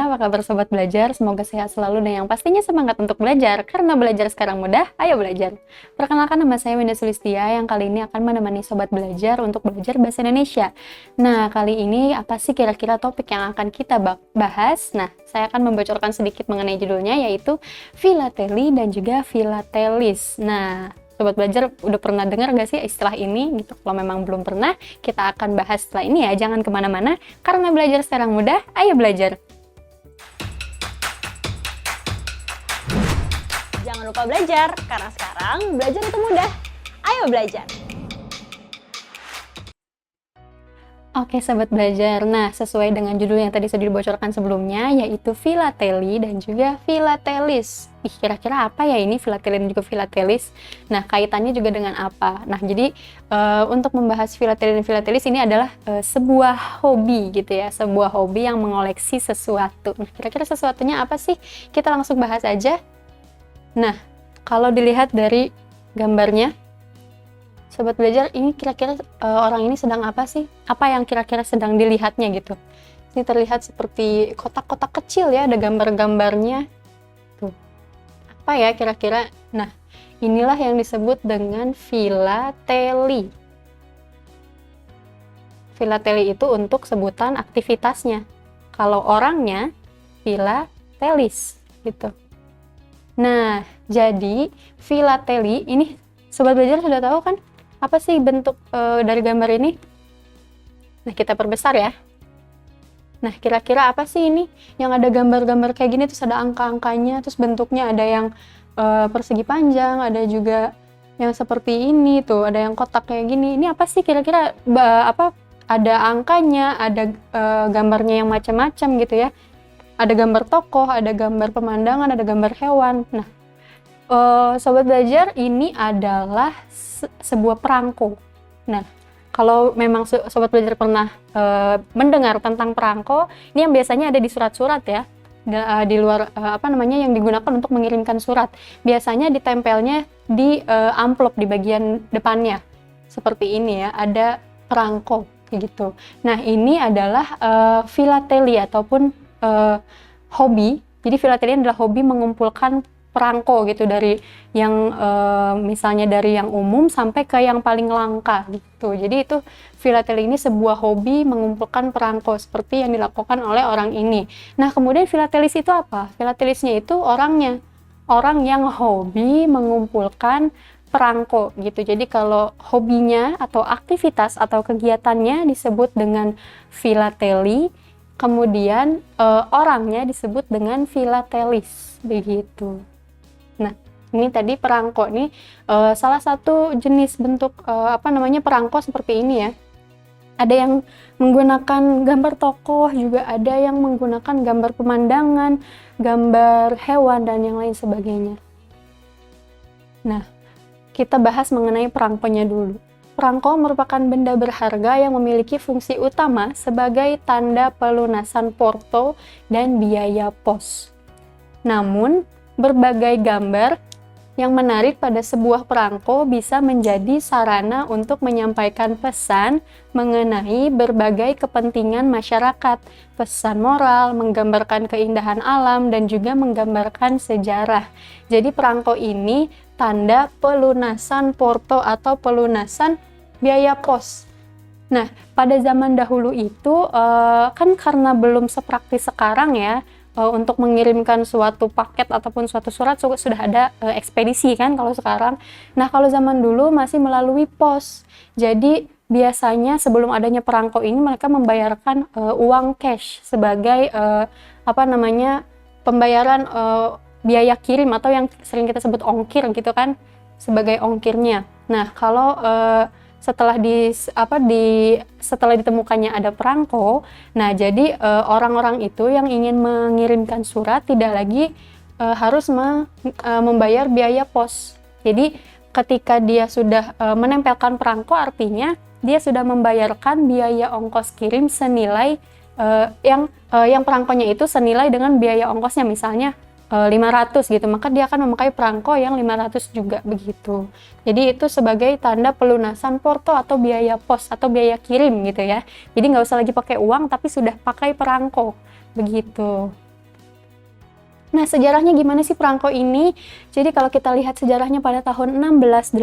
apa kabar Sobat Belajar? Semoga sehat selalu dan yang pastinya semangat untuk belajar, karena belajar sekarang mudah, ayo belajar. Perkenalkan, nama saya Winda Sulistia yang kali ini akan menemani Sobat Belajar untuk belajar Bahasa Indonesia. Nah, kali ini apa sih kira-kira topik yang akan kita bahas? Nah, saya akan membocorkan sedikit mengenai judulnya, yaitu filateli dan juga filatelis. Nah, Sobat Belajar udah pernah dengar gak sih istilah ini gitu? Kalau memang belum pernah, kita akan bahas setelah ini ya. Jangan kemana-mana, karena belajar sekarang mudah, ayo belajar. Jangan lupa belajar, karena sekarang belajar itu mudah. Ayo belajar! Oke Sobat Belajar, nah sesuai dengan judul yang tadi sudah dibocorkan sebelumnya, yaitu filateli dan juga filatelis. Kira-kira apa ya ini filateli dan juga filatelis? Nah, kaitannya juga dengan apa? Nah, jadi untuk membahas filateli dan filatelis ini adalah sebuah hobi gitu ya, sebuah hobi yang mengoleksi sesuatu. Nah, kira-kira sesuatunya apa sih? Kita langsung bahas aja. Nah, kalau dilihat dari gambarnya, Sobat Belajar, ini kira-kira orang ini sedang apa sih? Apa yang kira-kira sedang dilihatnya gitu? Ini terlihat seperti kotak-kotak kecil ya, ada gambar-gambarnya. Tuh. Apa ya kira-kira? Nah, inilah yang disebut dengan filateli. Filateli itu untuk sebutan aktivitasnya. Kalau orangnya, filatelis gitu. Nah, jadi filateli ini Sobat Belajar sudah tahu kan? Apa sih bentuk dari gambar ini? Nah, kita perbesar ya. Nah, kira-kira apa sih ini? Yang ada gambar-gambar kayak gini, terus ada angka-angkanya, terus bentuknya ada yang persegi panjang, ada juga yang seperti ini tuh, ada yang kotak kayak gini. Ini apa sih kira-kira? Ada angkanya, ada gambarnya yang macam-macam gitu ya. Ada gambar tokoh, ada gambar pemandangan, ada gambar hewan. Nah, Sobat Belajar, ini adalah sebuah perangko. Nah, kalau memang Sobat Belajar pernah mendengar tentang perangko, ini yang biasanya ada di surat-surat ya, di luar yang digunakan untuk mengirimkan surat. Biasanya ditempelnya di amplop di bagian depannya, seperti ini ya, ada perangko kayak gitu. Nah, ini adalah filateli ataupun hobi. Jadi filateli adalah hobi mengumpulkan perangko gitu, dari yang misalnya dari yang umum sampai ke yang paling langka gitu. Jadi itu filateli ini sebuah hobi mengumpulkan perangko seperti yang dilakukan oleh orang ini. Nah, kemudian filatelis itu apa? Filatelisnya itu orangnya, orang yang hobi mengumpulkan perangko gitu. Jadi kalau hobinya atau aktivitas atau kegiatannya disebut dengan filateli, kemudian orangnya disebut dengan filatelis begitu. Nah, ini tadi perangko nih salah satu jenis bentuk perangko seperti ini ya. Ada yang menggunakan gambar tokoh, juga ada yang menggunakan gambar pemandangan, gambar hewan dan yang lain sebagainya. Nah, kita bahas mengenai perangkonya dulu. Perangko merupakan benda berharga yang memiliki fungsi utama sebagai tanda pelunasan porto dan biaya pos. Namun, berbagai gambar yang menarik pada sebuah perangko bisa menjadi sarana untuk menyampaikan pesan mengenai berbagai kepentingan masyarakat, pesan moral, menggambarkan keindahan alam, dan juga menggambarkan sejarah. Jadi perangko ini tanda pelunasan porto atau pelunasan biaya pos. Nah, pada zaman dahulu itu kan karena belum sepraktis sekarang ya, untuk mengirimkan suatu paket ataupun suatu surat sudah ada ekspedisi kan kalau sekarang. Nah, kalau zaman dulu masih melalui pos. Jadi biasanya sebelum adanya perangko ini mereka membayarkan uang cash sebagai pembayaran biaya kirim atau yang sering kita sebut ongkir gitu kan, sebagai ongkirnya. Nah, kalau setelah ditemukannya ada perangko, nah jadi orang-orang itu yang ingin mengirimkan surat tidak lagi harus membayar biaya pos. Jadi ketika dia sudah menempelkan perangko, artinya dia sudah membayarkan biaya ongkos kirim senilai yang perangkonya itu senilai dengan biaya ongkosnya, misalnya 500 gitu, maka dia akan memakai perangko yang 500 juga begitu. Jadi itu sebagai tanda pelunasan porto atau biaya pos atau biaya kirim gitu ya. Jadi nggak usah lagi pakai uang tapi sudah pakai perangko begitu. Nah, sejarahnya gimana sih perangko ini? Jadi kalau kita lihat sejarahnya pada tahun 1680,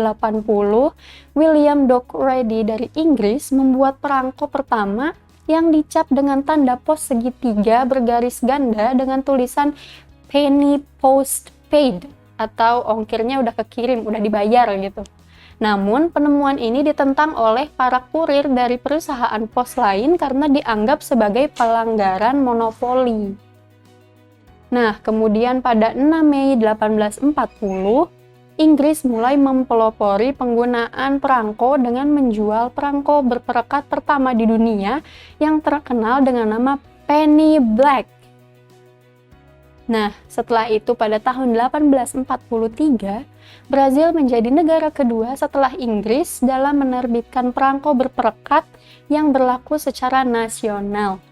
William Dockwraith dari Inggris membuat perangko pertama yang dicap dengan tanda pos segitiga bergaris ganda dengan tulisan penny post paid, atau ongkirnya udah kekirim, udah dibayar gitu. Namun, penemuan ini ditentang oleh para kurir dari perusahaan pos lain karena dianggap sebagai pelanggaran monopoli. Nah, kemudian pada 6 Mei 1840, Inggris mulai mempelopori penggunaan perangko dengan menjual perangko berperekat pertama di dunia yang terkenal dengan nama penny black. Nah, setelah itu pada tahun 1843, Brazil menjadi negara kedua setelah Inggris dalam menerbitkan perangko berperekat yang berlaku secara nasional.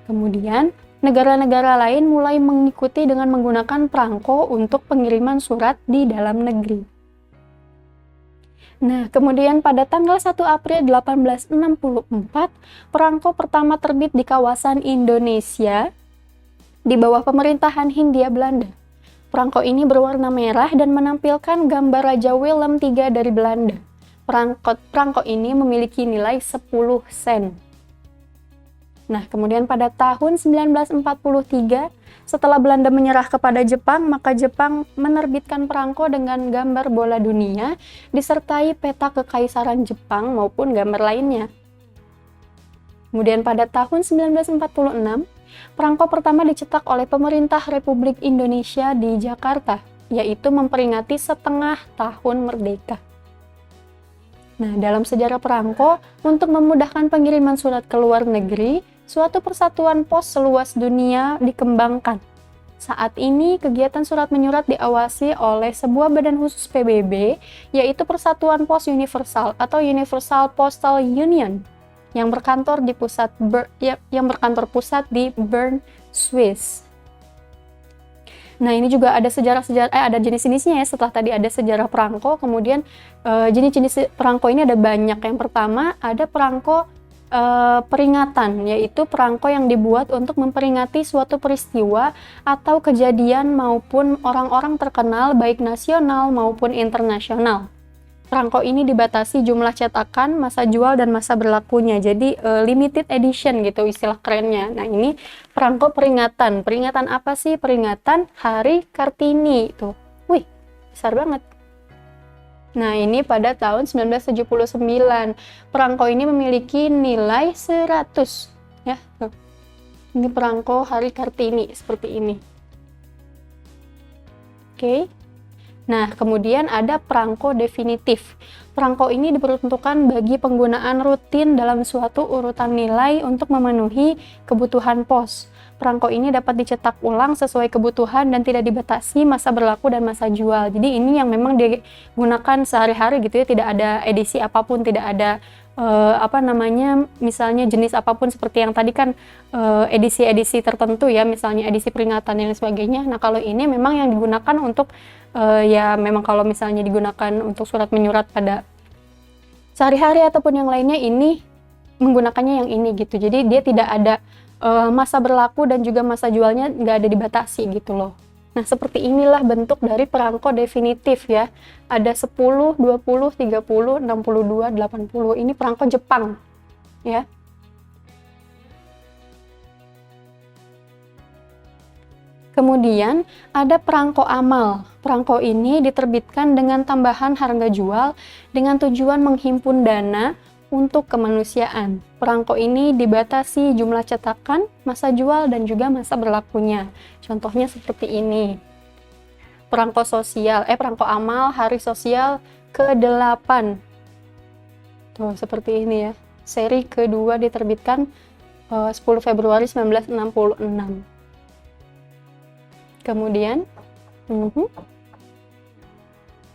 Kemudian, negara-negara lain mulai mengikuti dengan menggunakan perangko untuk pengiriman surat di dalam negeri. Nah, kemudian pada tanggal 1 April 1864, perangko pertama terbit di kawasan Indonesia di bawah pemerintahan Hindia Belanda. Perangko ini berwarna merah dan menampilkan gambar Raja Willem III dari Belanda. Perangko ini memiliki nilai 10 sen. Nah, kemudian pada tahun 1943, setelah Belanda menyerah kepada Jepang, maka Jepang menerbitkan perangko dengan gambar bola dunia, disertai peta kekaisaran Jepang maupun gambar lainnya. Kemudian pada tahun 1946, perangko pertama dicetak oleh pemerintah Republik Indonesia di Jakarta, yaitu memperingati setengah tahun merdeka. Nah, dalam sejarah perangko, untuk memudahkan pengiriman surat ke luar negeri, suatu persatuan pos seluas dunia dikembangkan. Saat ini, kegiatan surat menyurat diawasi oleh sebuah badan khusus PBB, yaitu Persatuan Pos Universal atau Universal Postal Union, yang berkantor pusat di Bern, Swiss. Nah, ini juga ada ada jenis-jenisnya ya. Setelah tadi ada sejarah perangko, kemudian jenis-jenis perangko ini ada banyak. Yang pertama ada perangko peringatan, yaitu perangko yang dibuat untuk memperingati suatu peristiwa atau kejadian maupun orang-orang terkenal baik nasional maupun internasional. Perangko ini dibatasi jumlah cetakan, masa jual, dan masa berlakunya. Jadi limited edition gitu istilah kerennya. Nah, ini perangko peringatan. Peringatan apa sih? Peringatan Hari Kartini itu. Wih, besar banget. Nah, ini pada tahun 1979. Perangko ini memiliki nilai 100. Ya, tuh. Ini perangko Hari Kartini seperti ini. Oke. Nah, kemudian ada perangko definitif. Perangko ini diperuntukkan bagi penggunaan rutin dalam suatu urutan nilai untuk memenuhi kebutuhan pos. Perangko ini dapat dicetak ulang sesuai kebutuhan dan tidak dibatasi masa berlaku dan masa jual. Jadi ini yang memang digunakan sehari-hari gitu ya, tidak ada edisi apapun, tidak ada misalnya jenis apapun seperti yang tadi kan edisi-edisi tertentu ya, misalnya edisi peringatan dan sebagainya. Nah, kalau ini memang yang digunakan untuk ya memang kalau misalnya digunakan untuk surat menyurat pada sehari-hari ataupun yang lainnya, ini menggunakannya yang ini gitu. Jadi dia tidak ada masa berlaku dan juga masa jualnya nggak ada dibatasi gitu loh. Nah, seperti inilah bentuk dari perangko definitif ya. Ada 10, 20, 30, 62, 80. Ini perangko Jepang ya. Kemudian ada perangko amal. Perangko ini diterbitkan dengan tambahan harga jual dengan tujuan menghimpun dana untuk kemanusiaan. Perangko ini dibatasi jumlah cetakan, masa jual, dan juga masa berlakunya. Contohnya seperti ini. Perangko amal hari sosial ke-8. Tuh, seperti ini ya. Seri kedua diterbitkan 10 Februari 1966.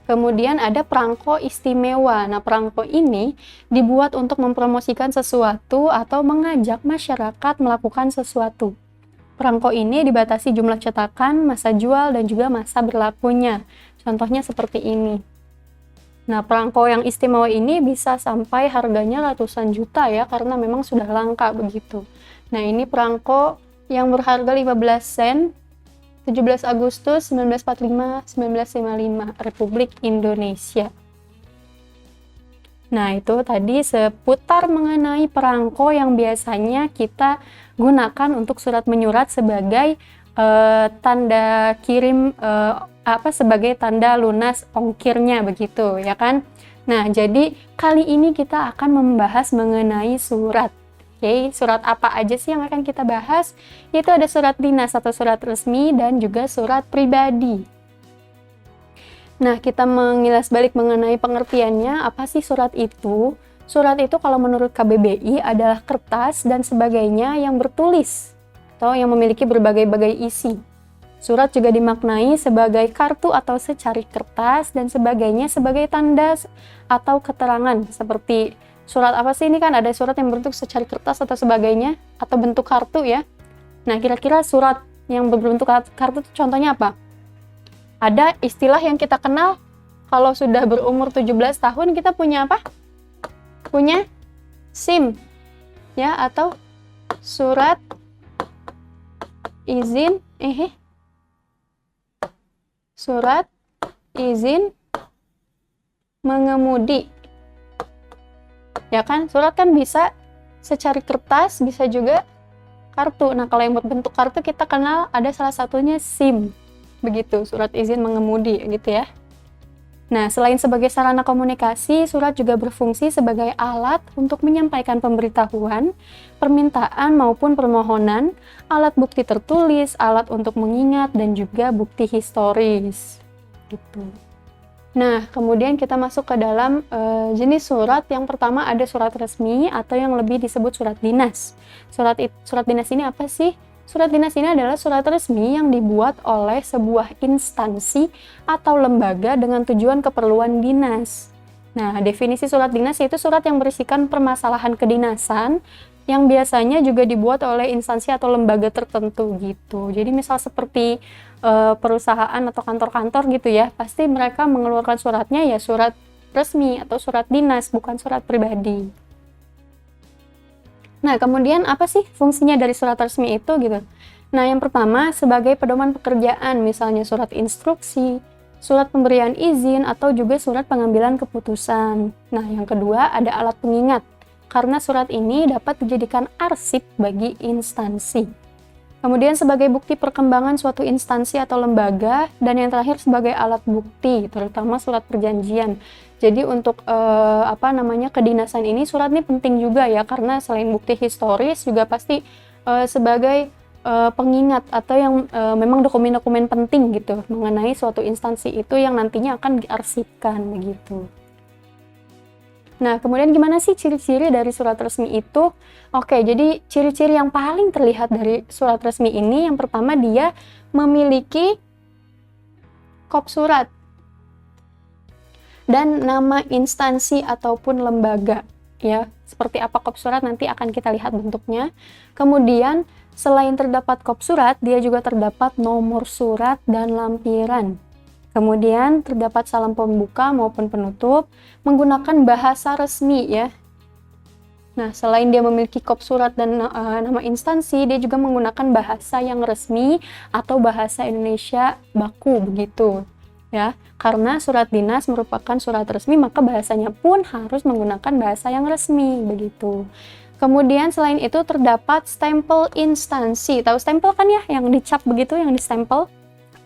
Kemudian ada perangko istimewa. Nah, perangko ini dibuat untuk mempromosikan sesuatu atau mengajak masyarakat melakukan sesuatu. Perangko ini dibatasi jumlah cetakan, masa jual, dan juga masa berlakunya. Contohnya seperti ini. Nah, perangko yang istimewa ini bisa sampai harganya ratusan juta ya, karena memang sudah langka begitu. Nah, ini perangko yang berharga 15 sen. 17 Agustus 1945, 1955, Republik Indonesia. Nah, itu tadi seputar mengenai perangko yang biasanya kita gunakan untuk surat menyurat sebagai tanda kirim, sebagai tanda lunas ongkirnya begitu, ya kan? Nah, jadi kali ini kita akan membahas mengenai surat. Oke, surat apa aja sih yang akan kita bahas? Yaitu ada surat dinas atau surat resmi dan juga surat pribadi. Nah, kita mengilas balik mengenai pengertiannya, apa sih surat itu? Surat itu kalau menurut KBBI adalah kertas dan sebagainya yang bertulis atau yang memiliki berbagai-bagai isi. Surat juga dimaknai sebagai kartu atau secari kertas dan sebagainya sebagai tanda atau keterangan. Seperti surat apa sih ini, kan ada surat yang berbentuk secari kertas atau sebagainya atau bentuk kartu ya. Nah, kira-kira surat yang berbentuk kartu itu contohnya apa? Ada istilah yang kita kenal kalau sudah berumur 17 tahun kita punya apa? Punya SIM ya, atau surat izin surat izin mengemudi. Ya kan? Surat kan bisa secari kertas, bisa juga kartu. Nah, kalau yang berbentuk kartu kita kenal ada salah satunya SIM. Begitu, surat izin mengemudi gitu ya. Nah, selain sebagai sarana komunikasi, surat juga berfungsi sebagai alat untuk menyampaikan pemberitahuan, permintaan maupun permohonan, alat bukti tertulis, alat untuk mengingat, dan juga bukti historis. Gitu. Nah, kemudian kita masuk ke dalam jenis surat. Yang pertama ada surat resmi atau yang lebih disebut surat dinas. Surat dinas ini apa sih? Surat dinas ini adalah surat resmi yang dibuat oleh sebuah instansi atau lembaga dengan tujuan keperluan dinas. Nah, definisi surat dinas yaitu surat yang berisikan permasalahan kedinasan yang biasanya juga dibuat oleh instansi atau lembaga tertentu gitu. Jadi misal seperti perusahaan atau kantor-kantor gitu ya, pasti mereka mengeluarkan suratnya ya surat resmi atau surat dinas, bukan surat pribadi. Nah, kemudian apa sih fungsinya dari surat resmi itu gitu? Nah, yang pertama sebagai pedoman pekerjaan, misalnya surat instruksi, surat pemberian izin, atau juga surat pengambilan keputusan. Nah, yang kedua ada alat pengingat, karena surat ini dapat dijadikan arsip bagi instansi. Kemudian sebagai bukti perkembangan suatu instansi atau lembaga, dan yang terakhir sebagai alat bukti, terutama surat perjanjian. Jadi untuk kedinasan ini surat ini penting juga ya, karena selain bukti historis juga pasti sebagai pengingat atau yang memang dokumen-dokumen penting gitu mengenai suatu instansi itu yang nantinya akan diarsipkan begitu. Nah, kemudian gimana sih ciri-ciri dari surat resmi itu? Oke, jadi ciri-ciri yang paling terlihat dari surat resmi ini, yang pertama dia memiliki kop surat dan nama instansi ataupun lembaga ya. Seperti apa kop surat nanti akan kita lihat bentuknya. Kemudian selain terdapat kop surat, dia juga terdapat nomor surat dan lampiran. Kemudian terdapat salam pembuka maupun penutup menggunakan bahasa resmi ya. Nah, selain dia memiliki kop surat dan nama instansi, dia juga menggunakan bahasa yang resmi atau bahasa Indonesia baku begitu ya. Karena surat dinas merupakan surat resmi, maka bahasanya pun harus menggunakan bahasa yang resmi begitu. Kemudian selain itu terdapat stempel instansi. Tahu stempel kan ya, yang dicap begitu, yang distempel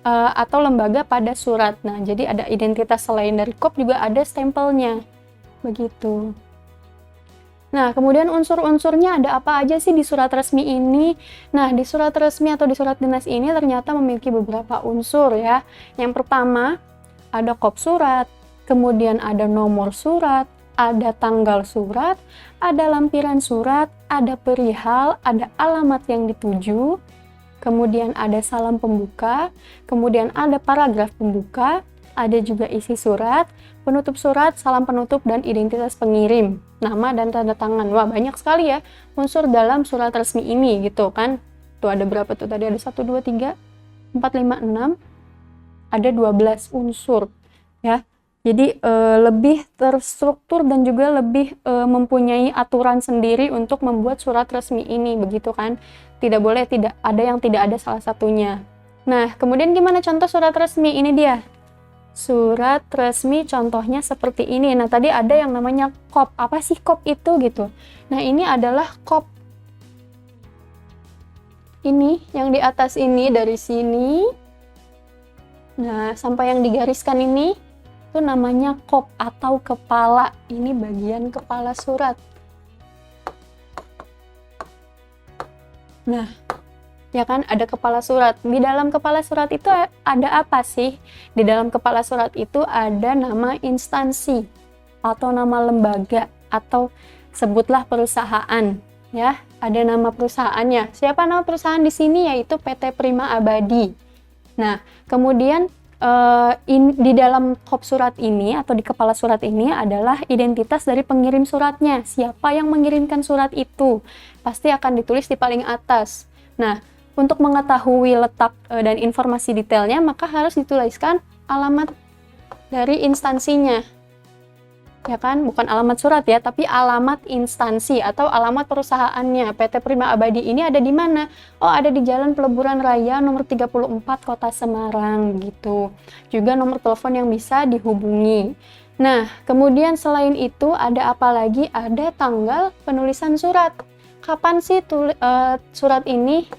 atau lembaga pada surat. Nah, jadi ada identitas selain dari kop juga ada stempelnya begitu. Nah, kemudian unsur-unsurnya ada apa aja sih di surat resmi ini? Nah, di surat resmi atau di surat dinas ini ternyata memiliki beberapa unsur ya. Yang pertama, ada kop surat, kemudian ada nomor surat, ada tanggal surat, ada lampiran surat, ada perihal, ada alamat yang dituju, kemudian ada salam pembuka, kemudian ada paragraf pembuka, ada juga isi surat, penutup surat, salam penutup, dan identitas pengirim, nama dan tanda tangan. Wah, banyak sekali ya unsur dalam surat resmi ini gitu kan. Tuh ada berapa tuh tadi? Ada 1, 2, 3, 4, 5, 6, ada 12 unsur ya. Jadi lebih terstruktur dan juga lebih mempunyai aturan sendiri untuk membuat surat resmi ini begitu kan. Tidak boleh tidak ada yang tidak ada salah satunya. Nah, kemudian gimana contoh surat resmi? Ini dia. Surat resmi contohnya seperti ini. Nah, tadi ada yang namanya KOP. Apa sih KOP itu gitu? Nah, ini adalah KOP. Ini yang di atas ini dari sini. Nah, sampai yang digariskan ini itu namanya KOP atau kepala. Ini bagian kepala surat. Nah, ya kan ada kepala surat. Di dalam kepala surat itu ada apa sih? Di dalam kepala surat itu ada nama instansi atau nama lembaga atau sebutlah perusahaan, ya. Ada nama perusahaannya. Siapa nama perusahaan di sini? Yaitu PT Prima Abadi. Nah, kemudian di dalam kop surat ini atau di kepala surat ini adalah identitas dari pengirim suratnya. Siapa yang mengirimkan surat itu? Pasti akan ditulis di paling atas. Nah, untuk mengetahui letak dan informasi detailnya, maka harus dituliskan alamat dari instansinya. Ya kan, bukan alamat surat ya, tapi alamat instansi atau alamat perusahaannya. PT Prima Abadi ini ada di mana? Oh, ada di Jalan Peleburan Raya nomor 34 Kota Semarang gitu. Juga nomor telepon yang bisa dihubungi. Nah, kemudian selain itu ada apa lagi? Ada tanggal penulisan surat. Kapan sih surat ini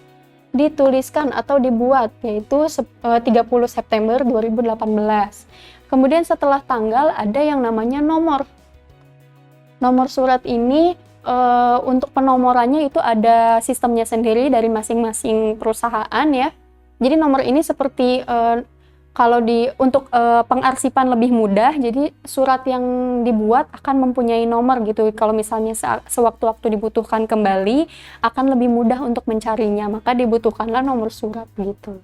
dituliskan atau dibuat? Yaitu 30 September 2018. Kemudian setelah tanggal ada yang namanya nomor. Nomor surat ini untuk penomorannya itu ada sistemnya sendiri dari masing-masing perusahaan ya. Jadi nomor ini seperti kalau untuk pengarsipan lebih mudah, jadi surat yang dibuat akan mempunyai nomor gitu. Kalau misalnya sewaktu-waktu dibutuhkan kembali, akan lebih mudah untuk mencarinya, maka dibutuhkanlah nomor surat gitu.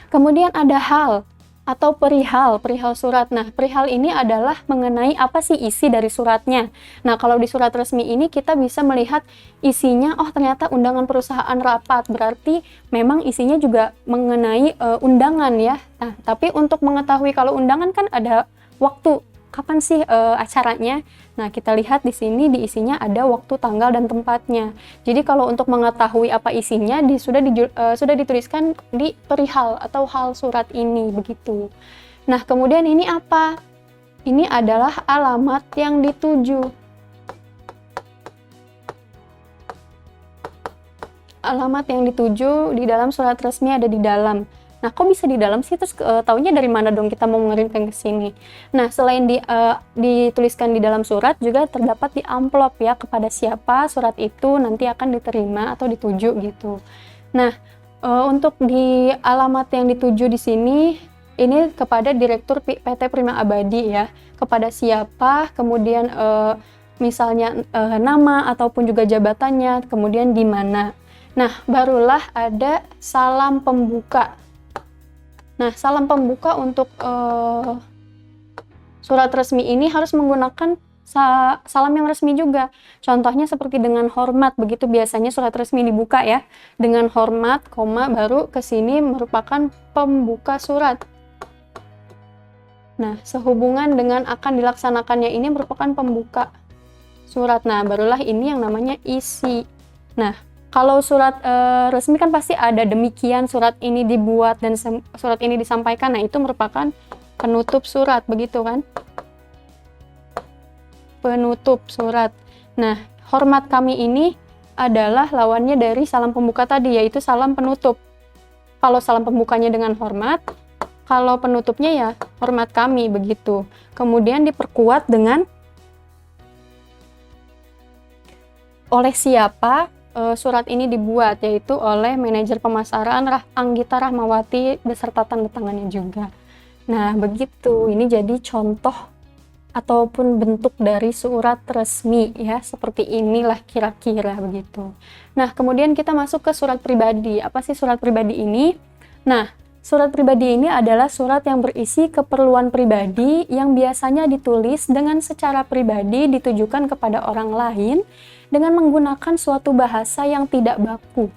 Kemudian ada hal atau perihal surat. Nah, perihal ini adalah mengenai apa sih isi dari suratnya. Nah, kalau di surat resmi ini kita bisa melihat isinya, oh ternyata undangan perusahaan rapat, berarti memang isinya juga mengenai undangan ya. Nah, tapi untuk mengetahui kalau undangan kan ada waktu, kapan sih acaranya. Nah, kita lihat di sini di isinya ada waktu, tanggal, dan tempatnya. Jadi kalau untuk mengetahui apa isinya sudah dituliskan di perihal atau hal surat ini begitu. Nah, kemudian ini apa? Ini adalah alamat yang dituju. Alamat yang dituju di dalam surat resmi ada di dalam. Nah, kok bisa di dalam sih? Terus taunya dari mana dong kita mau mengirimkan ke sini? Nah, selain dituliskan di dalam surat, juga terdapat di amplop ya, kepada siapa surat itu nanti akan diterima atau dituju gitu. Nah, untuk di alamat yang dituju di sini, ini kepada Direktur PT Prima Abadi ya, kepada siapa, kemudian misalnya nama ataupun juga jabatannya, kemudian di mana. Nah, barulah ada salam pembuka. Nah, salam pembuka untuk surat resmi ini harus menggunakan salam yang resmi juga. Contohnya seperti dengan hormat, begitu biasanya surat resmi dibuka ya. Dengan hormat, koma, baru ke sini merupakan pembuka surat. Nah, sehubungan dengan akan dilaksanakannya ini merupakan pembuka surat. Nah, barulah ini yang namanya isi. Nah, kalau surat resmi kan pasti ada demikian surat ini dibuat dan surat ini disampaikan. Nah, itu merupakan penutup surat, begitu kan? Penutup surat. Nah, hormat kami ini adalah lawannya dari salam pembuka tadi, yaitu salam penutup. Kalau salam pembukanya dengan hormat, kalau penutupnya ya hormat kami, begitu. Kemudian diperkuat dengan oleh siapa surat ini dibuat, yaitu oleh manajer pemasaran Anggita Rahmawati beserta tanda tangannya juga. Nah, begitu. Ini jadi contoh ataupun bentuk dari surat resmi ya, seperti inilah kira-kira begitu. Nah, kemudian kita masuk ke surat pribadi. Apa sih surat pribadi ini? Nah, surat pribadi ini adalah surat yang berisi keperluan pribadi yang biasanya ditulis dengan secara pribadi ditujukan kepada orang lain dengan menggunakan suatu bahasa yang tidak baku.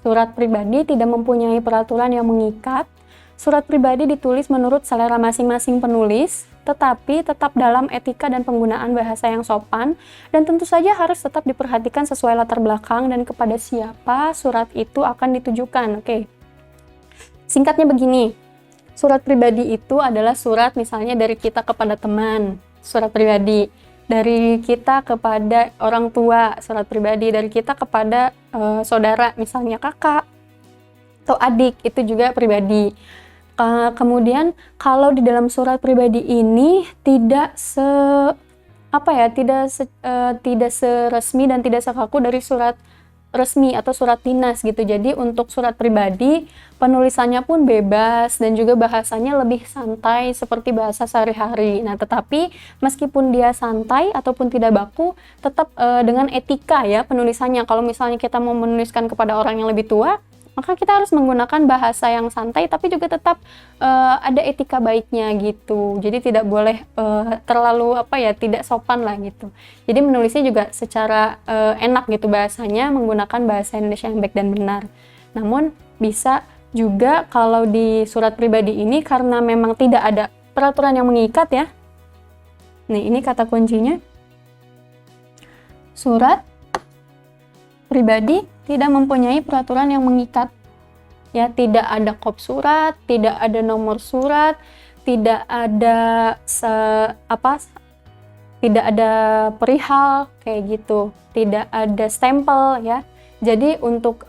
Surat pribadi tidak mempunyai peraturan yang mengikat. Surat pribadi ditulis menurut selera masing-masing penulis, tetapi tetap dalam etika dan penggunaan bahasa yang sopan, dan tentu saja harus tetap diperhatikan sesuai latar belakang dan kepada siapa surat itu akan ditujukan. Oke. Singkatnya begini, surat pribadi itu adalah surat misalnya dari kita kepada teman, surat pribadi. Dari kita kepada orang tua, surat pribadi. Dari kita kepada saudara, misalnya kakak atau adik, itu juga pribadi. Kemudian kalau di dalam surat pribadi ini tidak seresmi dan tidak sekaku dari surat resmi atau surat dinas gitu. Jadi untuk surat pribadi penulisannya pun bebas dan juga bahasanya lebih santai seperti bahasa sehari-hari. Nah, tetapi meskipun dia santai ataupun tidak baku, tetap dengan etika ya penulisannya. Kalau misalnya kita mau menuliskan kepada orang yang lebih tua, maka kita harus menggunakan bahasa yang santai tapi juga tetap ada etika baiknya gitu. Jadi tidak boleh terlalu tidak sopan lah gitu. Jadi menulisnya juga secara enak gitu bahasanya, menggunakan bahasa Indonesia yang baik dan benar. Namun bisa juga kalau di surat pribadi ini karena memang tidak ada peraturan yang mengikat ya. Nih, ini kata kuncinya. Surat pribadi tidak mempunyai peraturan yang mengikat. Ya, tidak ada kop surat, tidak ada nomor surat, tidak ada tidak ada perihal kayak gitu, tidak ada stempel ya. Jadi untuk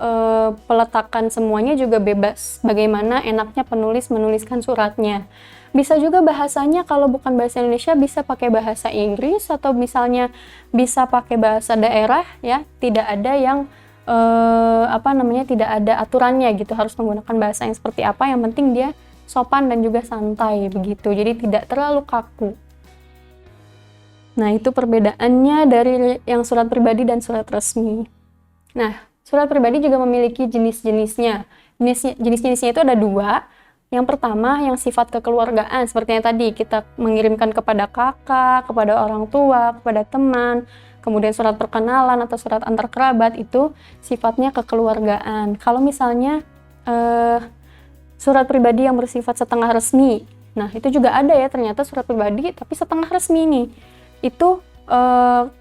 peletakan semuanya juga bebas. Bagaimana enaknya penulis menuliskan suratnya. Bisa juga bahasanya kalau bukan bahasa Indonesia bisa pakai bahasa Inggris atau misalnya bisa pakai bahasa daerah ya. Tidak ada yang tidak ada aturannya gitu, harus menggunakan bahasa yang seperti apa, yang penting dia sopan dan juga santai begitu. Jadi tidak terlalu kaku. Nah, itu perbedaannya dari yang surat pribadi dan surat resmi. Nah, surat pribadi juga memiliki jenis-jenisnya. Jenis-jenisnya itu ada 2. Yang pertama, yang sifat kekeluargaan, seperti yang tadi kita mengirimkan kepada kakak, kepada orang tua, kepada teman. Kemudian surat perkenalan atau surat antar kerabat itu sifatnya kekeluargaan. Kalau misalnya surat pribadi yang bersifat setengah resmi, nah itu juga ada ya ternyata surat pribadi tapi setengah resmi nih. Itu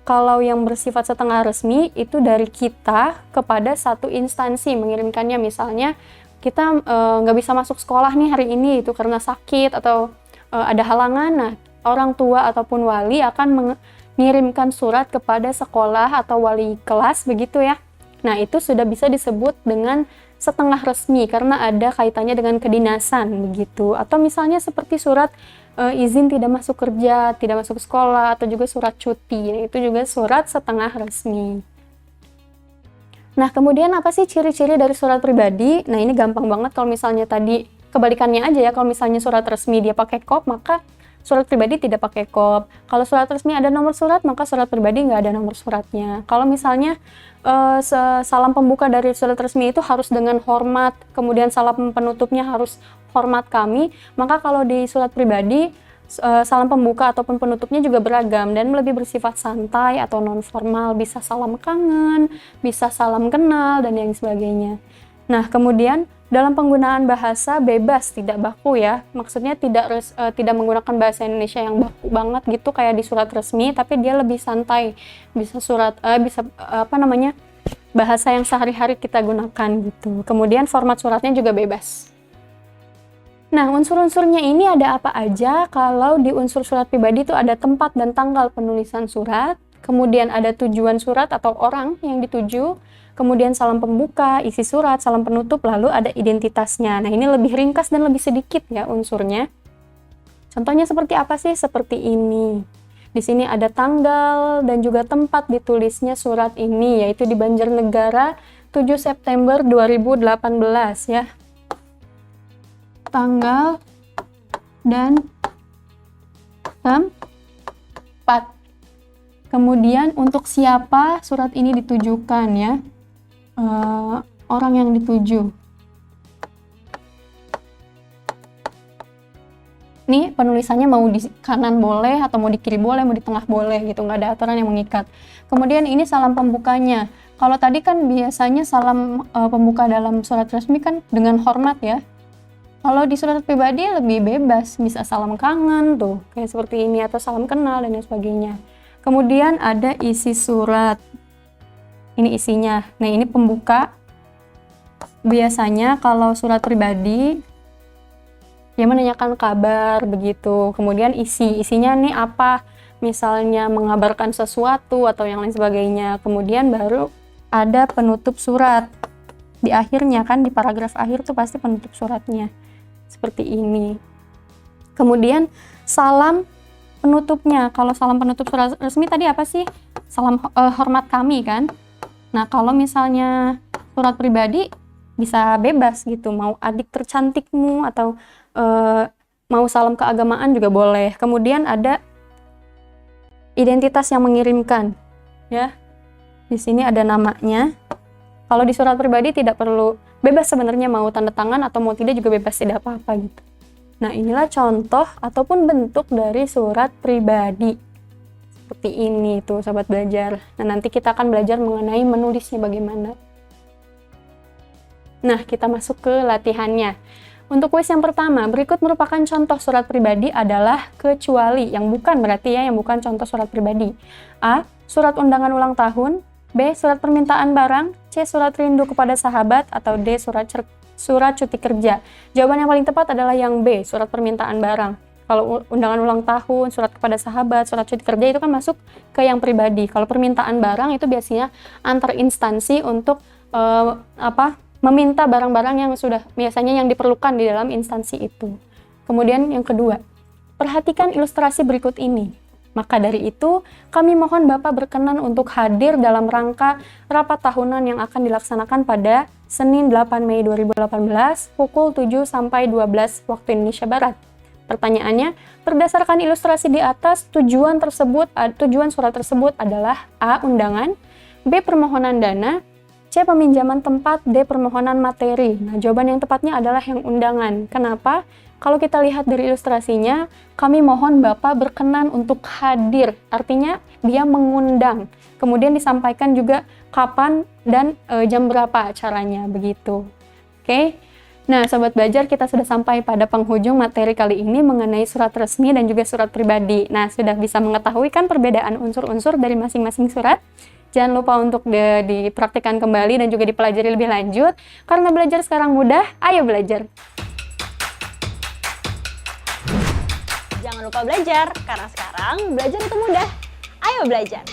kalau yang bersifat setengah resmi itu dari kita kepada satu instansi mengirimkannya, misalnya kita nggak bisa masuk sekolah nih hari ini itu karena sakit atau ada halangan. Nah, orang tua ataupun wali akan mengirimkan surat kepada sekolah atau wali kelas begitu ya. Nah, itu sudah bisa disebut dengan setengah resmi karena ada kaitannya dengan kedinasan begitu. Atau misalnya seperti surat izin tidak masuk kerja, tidak masuk sekolah, atau juga surat cuti. Nah, itu juga surat setengah resmi. Nah, kemudian apa sih ciri-ciri dari surat pribadi? Nah, ini gampang banget. Kalau misalnya tadi kebalikannya aja ya, kalau misalnya surat resmi dia pakai kop, maka surat pribadi tidak pakai kop. Kalau surat resmi ada nomor surat, maka surat pribadi nggak ada nomor suratnya. Kalau misalnya salam pembuka dari surat resmi itu harus dengan hormat, kemudian salam penutupnya harus hormat kami, maka kalau di surat pribadi salam pembuka ataupun penutupnya juga beragam dan lebih bersifat santai atau non formal, bisa salam kangen, bisa salam kenal dan yang sebagainya. Nah, kemudian dalam penggunaan bahasa bebas, tidak baku ya. Maksudnya tidak menggunakan bahasa Indonesia yang baku banget gitu kayak di surat resmi, tapi dia lebih santai. Bisa bahasa yang sehari-hari kita gunakan gitu. Kemudian format suratnya juga bebas. Nah, unsur-unsurnya ini ada apa aja? Kalau di unsur surat pribadi itu ada tempat dan tanggal penulisan surat, kemudian ada tujuan surat atau orang yang dituju, kemudian salam pembuka, isi surat, salam penutup, lalu ada identitasnya. Nah, ini lebih ringkas dan lebih sedikit ya unsurnya. Contohnya seperti apa sih? Seperti ini. Di sini ada tanggal dan juga tempat ditulisnya surat ini, yaitu di Banjarnegara 7 September 2018 ya. Tanggal dan tempat. Kemudian untuk siapa surat ini ditujukan ya, orang yang dituju. Nih penulisannya mau di kanan boleh atau mau di kiri boleh, mau di tengah boleh gitu, nggak ada aturan yang mengikat. Kemudian ini salam pembukanya. Kalau tadi kan biasanya salam pembuka dalam surat resmi kan dengan hormat ya. Kalau di surat pribadi lebih bebas, bisa salam kangen tuh, kayak seperti ini, atau salam kenal dan lain sebagainya. Kemudian ada isi surat. Ini isinya. Nah, ini pembuka. Biasanya kalau surat pribadi dia menanyakan kabar begitu. Kemudian isinya nih apa, misalnya mengabarkan sesuatu atau yang lain sebagainya. Kemudian baru ada penutup surat di akhirnya, kan di paragraf akhir tuh pasti penutup suratnya seperti ini. Kemudian salam penutupnya. Kalau salam penutup surat resmi tadi apa sih? Salam hormat kami kan. Nah, kalau misalnya surat pribadi bisa bebas gitu, mau adik tercantikmu atau mau salam keagamaan juga boleh. Kemudian ada identitas yang mengirimkan, ya. Di sini ada namanya. Kalau di surat pribadi tidak perlu, bebas sebenarnya mau tanda tangan atau mau tidak juga bebas, tidak apa-apa gitu. Nah, inilah contoh ataupun bentuk dari surat pribadi. Seperti ini tuh sahabat belajar. Nah, nanti kita akan belajar mengenai menulisnya bagaimana. Nah, kita masuk ke latihannya. Untuk kuis yang pertama, berikut merupakan contoh surat pribadi adalah kecuali, yang bukan berarti ya, yang bukan contoh surat pribadi. A. Surat undangan ulang tahun. B. Surat permintaan barang. C. Surat rindu kepada sahabat. Atau D. Surat cuti kerja. Jawaban yang paling tepat adalah yang B, surat permintaan barang. Kalau undangan ulang tahun, surat kepada sahabat, surat cuti kerja itu kan masuk ke yang pribadi. Kalau permintaan barang itu biasanya antar instansi untuk meminta barang-barang yang sudah biasanya yang diperlukan di dalam instansi itu. Kemudian yang kedua, perhatikan ilustrasi berikut ini. Maka dari itu, kami mohon Bapak berkenan untuk hadir dalam rangka rapat tahunan yang akan dilaksanakan pada Senin 8 Mei 2018 pukul 7 sampai 12 waktu Indonesia Barat. Pertanyaannya, berdasarkan ilustrasi di atas, tujuan surat tersebut adalah A. Undangan, B. Permohonan dana, C. Peminjaman tempat, D. Permohonan materi. Nah, jawaban yang tepatnya adalah yang undangan. Kenapa? Kalau kita lihat dari ilustrasinya, kami mohon Bapak berkenan untuk hadir. Artinya, dia mengundang. Kemudian disampaikan juga kapan dan jam berapa acaranya, begitu. Oke? Nah, Sobat Belajar, kita sudah sampai pada penghujung materi kali ini mengenai surat resmi dan juga surat pribadi. Nah, sudah bisa mengetahui kan perbedaan unsur-unsur dari masing-masing surat? Jangan lupa untuk dipraktikkan kembali dan juga dipelajari lebih lanjut. Karena belajar sekarang mudah, ayo belajar! Jangan lupa belajar, karena sekarang belajar itu mudah. Ayo belajar!